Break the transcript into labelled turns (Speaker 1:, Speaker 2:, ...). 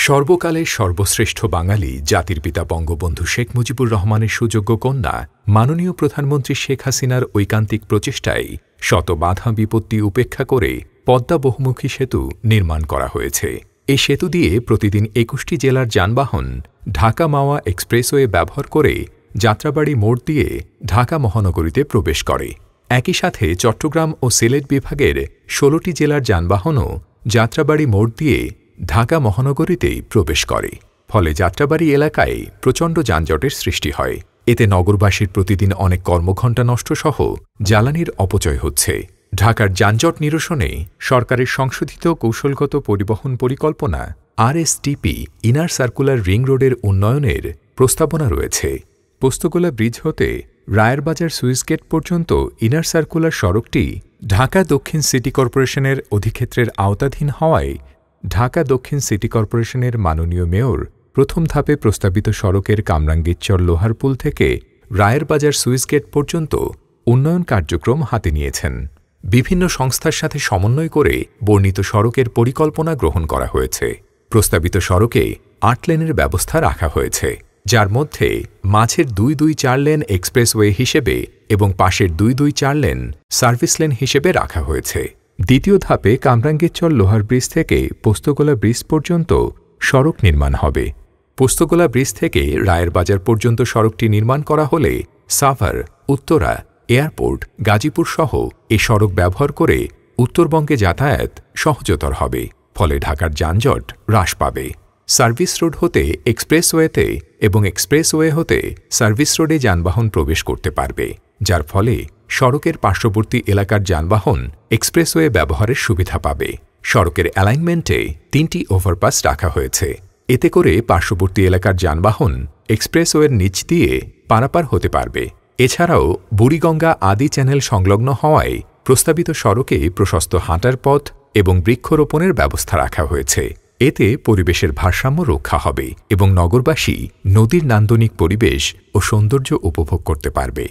Speaker 1: সর্বকালের সর্বশ্রেষ্ঠ বাঙালি জাতির পিতা বঙ্গবন্ধু শেখ মুজিবুর রহমানের সুযোগ্য কন্যা মাননীয় প্রধানমন্ত্রী শেখ হাসিনার ঐকান্তিক প্রচেষ্টায় শত বাধা বিপত্তি উপেক্ষা করে পদ্মা বহুমুখী সেতু নির্মাণ করা হয়েছে। এই সেতু দিয়ে প্রতিদিন ২১টি জেলার যানবাহন ঢাকা মাওয়া এক্সপ্রেসওয়ে ব্যবহার করে যাত্রাবাড়ী মোড় দিয়ে ঢাকা মহানগরীতে প্রবেশ করে। একই সাথে চট্টগ্রাম ও সিলেট বিভাগের ১৬টি জেলার যানবাহনও যাত্রাবাড়ী মোড় দিয়ে ঢাকা মহানগরীতেই প্রবেশ করে। ফলে যাত্রাবাড়ী এলাকায় প্রচণ্ড যানজটের সৃষ্টি হয়। এতে নগরবাসীর প্রতিদিন অনেক কর্মঘণ্টা নষ্টসহ জ্বালানির অপচয় হচ্ছে। ঢাকার যানজট নিরসনে সরকারের সংশোধিত কৌশলগত পরিবহন পরিকল্পনা আরএসটিপি ইনার সার্কুলার রিং রোডের উন্নয়নের প্রস্তাবনা রয়েছে। পোস্তগোলা ব্রিজ হতে রায়েরবাজার সুইচগেট পর্যন্ত ইনার সার্কুলার সড়কটি ঢাকা দক্ষিণ সিটি কর্পোরেশনের অধিক্ষেত্রের আওতাধীন হওয়ায় ঢাকা দক্ষিণ সিটি কর্পোরেশনের মাননীয় মেয়র প্রথম ধাপে প্রস্তাবিত সড়কের কামরাঙ্গীরচর লোহারপুল থেকে রায়েরবাজার সুইচগেট পর্যন্ত উন্নয়ন কার্যক্রম হাতে নিয়েছেন। বিভিন্ন সংস্থার সাথে সমন্বয় করে বর্ণিত সড়কের পরিকল্পনা গ্রহণ করা হয়েছে। প্রস্তাবিত সড়কে ৮ লেনের ব্যবস্থা রাখা হয়েছে, যার মধ্যে মাঝের ২-২-৪ লেন এক্সপ্রেসওয়ে হিসেবে এবং পাশের ২-২-৪ লেন সার্ভিস লেন হিসেবে রাখা হয়েছে। দ্বিতীয় ধাপে কামরাঙ্গীরচর লোহার ব্রিজ থেকে পোস্তগোলা ব্রিজ পর্যন্ত সড়ক নির্মাণ হবে। পোস্তগোলা ব্রিজ থেকে রায়েরবাজার পর্যন্ত সড়কটি নির্মাণ করা হলে সাভার, উত্তরা, এয়ারপোর্ট, গাজীপুর সহ এ সড়ক ব্যবহার করে উত্তরবঙ্গে যাতায়াত সহজতর হবে। ফলে ঢাকার যানজট হ্রাস পাবে। সার্ভিস রোড হতে এক্সপ্রেসওয়েতে এবং এক্সপ্রেসওয়ে হতে সার্ভিস রোডে যানবাহন প্রবেশ করতে পারবে, যার ফলে সড়কের পার্শ্ববর্তী এলাকার যানবাহন এক্সপ্রেসওয়ে ব্যবহারের সুবিধা পাবে। সড়কের অ্যালাইনমেন্টে ৩টি ওভারপাস রাখা হয়েছে। এতে করে পার্শ্ববর্তী এলাকার যানবাহন এক্সপ্রেসওয়ের নিচ দিয়ে পারাপার হতে পারবে। এছাড়াও বুড়িগঙ্গা আদি চ্যানেল সংলগ্ন হওয়ায় প্রস্তাবিত সড়কে প্রশস্ত হাঁটার পথ এবং বৃক্ষরোপণের ব্যবস্থা রাখা হয়েছে। এতে পরিবেশের ভারসাম্য রক্ষা হবে এবং নগরবাসী নদীর নান্দনিক পরিবেশ ও সৌন্দর্য উপভোগ করতে পারবে।